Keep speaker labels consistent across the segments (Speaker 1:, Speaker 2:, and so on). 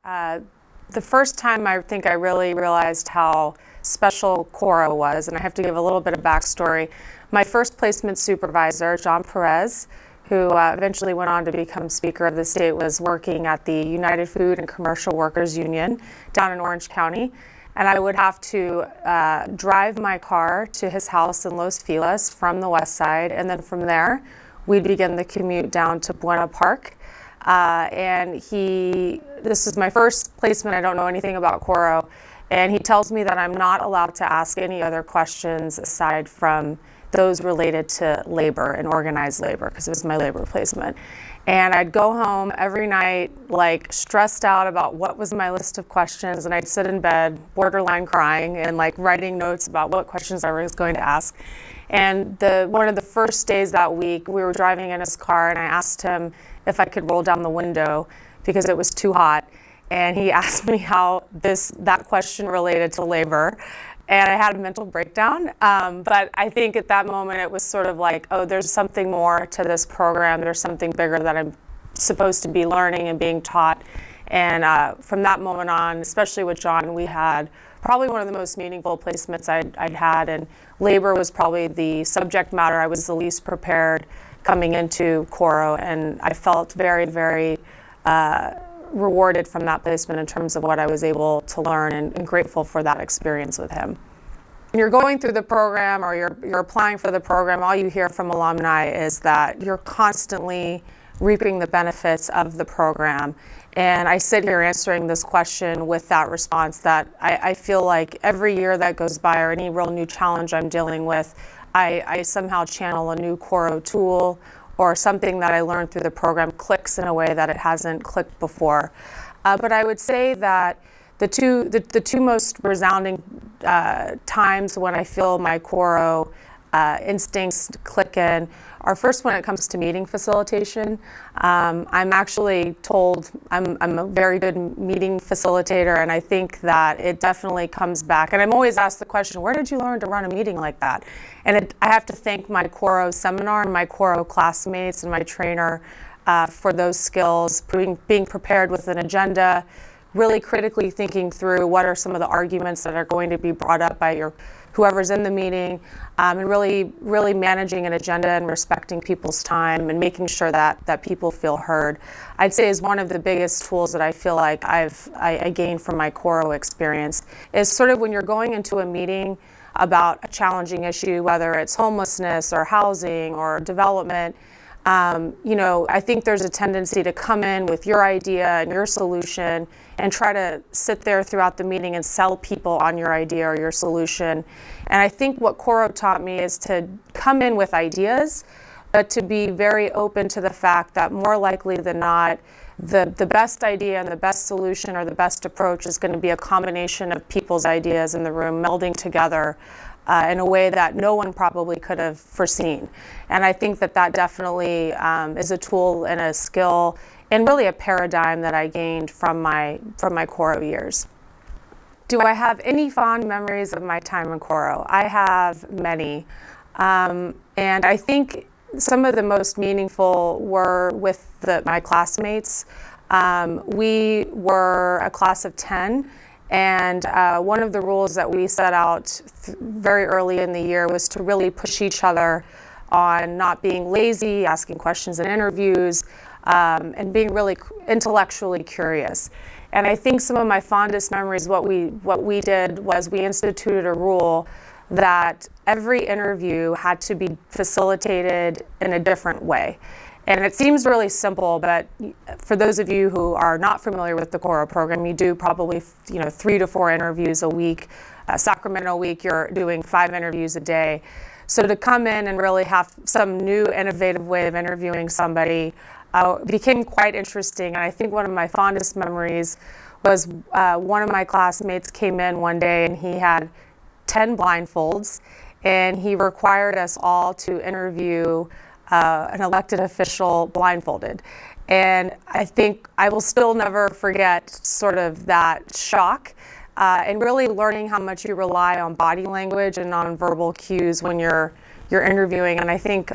Speaker 1: The first time I think I really realized how special Coro was, and I have to give a little bit of backstory. My first placement supervisor, John Perez, who eventually went on to become Speaker of the State, was working at the United Food and Commercial Workers Union down in Orange County. And I would have to drive my car to his house in Los Feliz from the west side, and then from there, we'd begin the commute down to Buena Park. This is my first placement, I don't know anything about Coro, and he tells me that I'm not allowed to ask any other questions aside from those related to labor and organized labor, because it was my labor placement. And I'd go home every night, like stressed out about what was my list of questions, and I'd sit in bed, borderline crying, and like writing notes about what questions I was going to ask. And one of the first days that week, we were driving in his car, and I asked him if I could roll down the window because it was too hot. And he asked me how that question related to labor. And I had a mental breakdown. But I think at that moment it was sort of like, oh, there's something more to this program. There's something bigger that I'm supposed to be learning and being taught. And from that moment on, especially with John, we had probably one of the most meaningful placements I'd had. And labor was probably the subject matter I was the least prepared coming into Coro. And I felt very, very rewarded from that placement in terms of what I was able to learn, and grateful for that experience with him. When you're going through the program or you're applying for the program, all you hear from alumni is that you're constantly reaping the benefits of the program. And I sit here answering this question with that response that I feel like every year that goes by, or any real new challenge I'm dealing with, I somehow channel a new Coro tool, or something that I learned through the program clicks in a way that it hasn't clicked before. But I would say that the two most resounding times when I feel my Coro instincts click in are first when it comes to meeting facilitation. I'm actually told I'm a very good meeting facilitator, and I think that it definitely comes back. And I'm always asked the question, where did you learn to run a meeting like that? And I have to thank my Coro seminar and my Coro classmates and my trainer for those skills, being prepared with an agenda, really critically thinking through what are some of the arguments that are going to be brought up by whoever's in the meeting, and really managing an agenda and respecting people's time and making sure that people feel heard, I'd say is one of the biggest tools that I feel like I gained from my Coro experience. Is sort of when you're going into a meeting about a challenging issue, whether it's homelessness or housing or development, I think there's a tendency to come in with your idea and your solution and try to sit there throughout the meeting and sell people on your idea or your solution. And I think what Coro taught me is to come in with ideas, but to be very open to the fact that more likely than not, the best idea and the best solution or the best approach is going to be a combination of people's ideas in the room melding together in a way that no one probably could have foreseen. And I think that definitely is a tool and a skill and really a paradigm that I gained from my Coro years. Do I have any fond memories of my time in Coro? I have many. And I think some of the most meaningful were with my classmates. We were a class of 10. And one of the rules that we set out very early in the year was to really push each other on not being lazy, asking questions in interviews, and being really intellectually curious. And I think some of my fondest memories, what we did was we instituted a rule that every interview had to be facilitated in a different way. And it seems really simple, but for those of you who are not familiar with the Coro program, you do probably 3 to 4 interviews a week. Sacramento week, you're doing 5 interviews a day. So to come in and really have some new innovative way of interviewing somebody became quite interesting. And I think one of my fondest memories was one of my classmates came in one day and he had 10 blindfolds, and he required us all to interview an elected official blindfolded. And I think I will still never forget sort of that shock and really learning how much you rely on body language and nonverbal cues when you're interviewing. And I think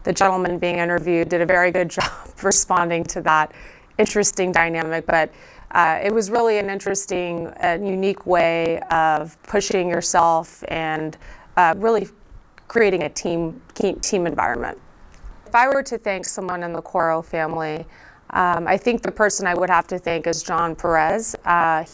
Speaker 1: the gentleman being interviewed did a very good job responding to that interesting dynamic. But it was really an interesting and unique way of pushing yourself and really creating a team environment. If I were to thank someone in the Coro family, I think the person I would have to thank is John Perez.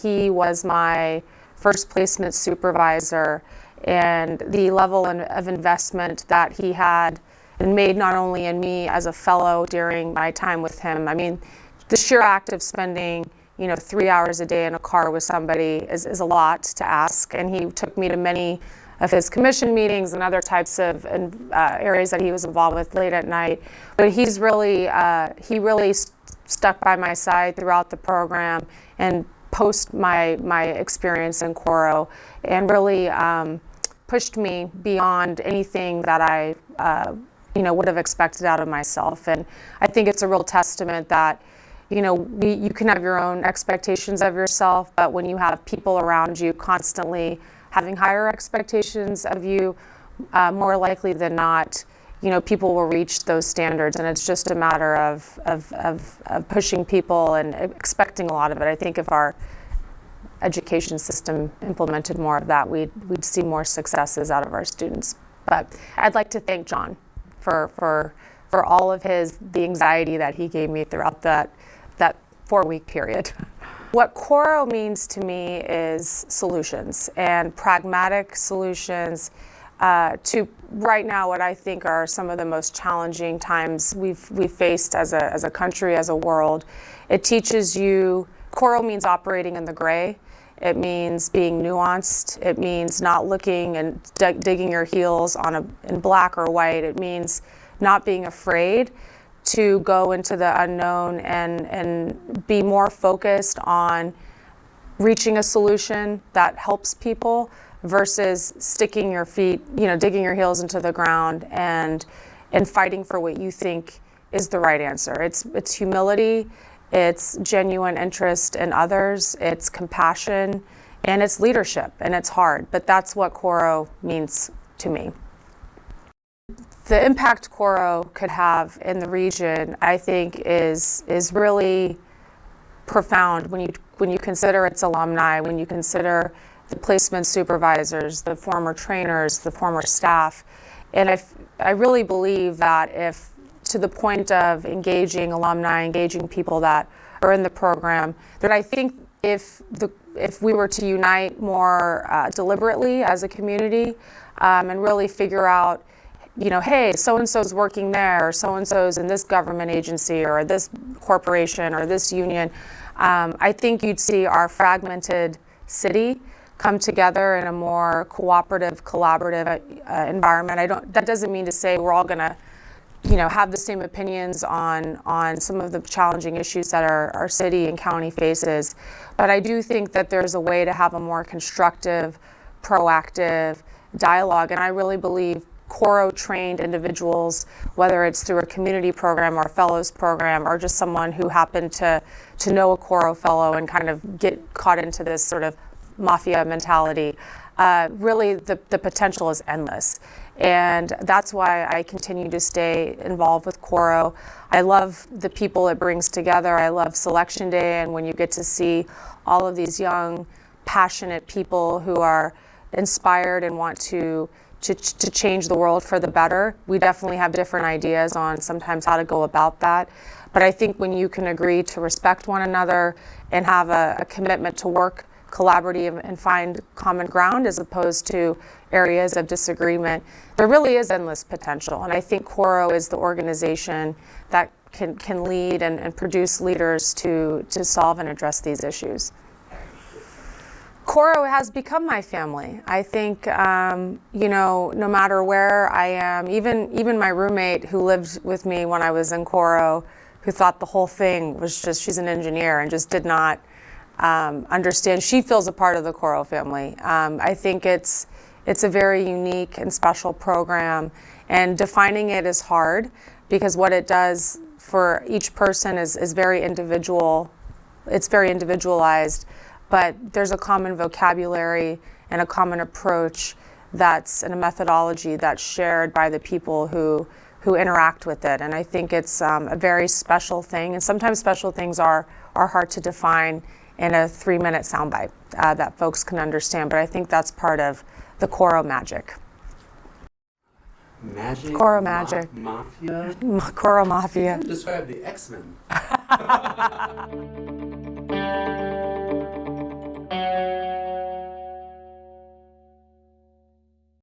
Speaker 1: He was my first placement supervisor, and the level of investment that he had and made not only in me as a fellow during my time with him. I mean, the sheer act of spending 3 hours a day in a car with somebody is a lot to ask, and he took me to many of his commission meetings and other types of areas that he was involved with late at night. But he really stuck by my side throughout the program and post my experience in Coro, and really pushed me beyond anything that I would have expected out of myself. And I think it's a real testament that you can have your own expectations of yourself, but when you have people around you constantly having higher expectations of you, more likely than not, people will reach those standards, and it's just a matter of pushing people and expecting a lot of it. I think if our education system implemented more of that, we'd see more successes out of our students. But I'd like to thank John for all of the anxiety that he gave me throughout that 4-week period. What Coro means to me is solutions, and pragmatic solutions to right now what I think are some of the most challenging times we've faced as a country, as a world. It teaches you, Coro means operating in the gray. It means being nuanced. It means not looking and digging your heels in black or white. It means not being afraid to go into the unknown and be more focused on reaching a solution that helps people versus sticking your feet, digging your heels into the ground and fighting for what you think is the right answer. It's humility, it's genuine interest in others, it's compassion, and it's leadership, and it's hard, but that's what Coro means to me. The impact Coro could have in the region, I think, is really profound when you consider its alumni, when you consider the placement supervisors, the former trainers, the former staff. And I really believe that if, to the point of engaging alumni, engaging people that are in the program, that I think if we were to unite more deliberately as a community and really figure out, hey, so-and-so's working there, or so-and-so's in this government agency, or this corporation, or this union, I think you'd see our fragmented city come together in a more cooperative, collaborative environment. That doesn't mean to say we're all going to, have the same opinions on some of the challenging issues that our city and county faces, but I do think that there's a way to have a more constructive, proactive dialogue, and I really believe Coro trained individuals, whether it's through a community program or a fellows program, or just someone who happened to know a Coro fellow and kind of get caught into this sort of mafia mentality, really the potential is endless. And that's why I continue to stay involved with Coro. I love the people it brings together. I love Selection Day, and when you get to see all of these young, passionate people who are inspired and want to change the world for the better. We definitely have different ideas on sometimes how to go about that. But I think when you can agree to respect one another and have a commitment to work collaborative and find common ground as opposed to areas of disagreement, there really is endless potential. And I think Coro is the organization that can lead and produce leaders to solve and address these issues. Coro has become my family. I think, no matter where I am, even my roommate who lived with me when I was in Coro, who thought the whole thing was just, she's an engineer and just did not understand. She feels a part of the Coro family. I think it's a very unique and special program, and defining it is hard because what it does for each person is very individual. It's very individualized. But there's a common vocabulary and a common approach and a methodology that's shared by the people who interact with it. And I think it's a very special thing. And sometimes special things are hard to define in a 3-minute soundbite that folks can understand. But I think that's part of the Coro magic.
Speaker 2: Magic?
Speaker 1: Coro magic.
Speaker 2: Mafia?
Speaker 1: Coro mafia.
Speaker 2: Describe the X-Men.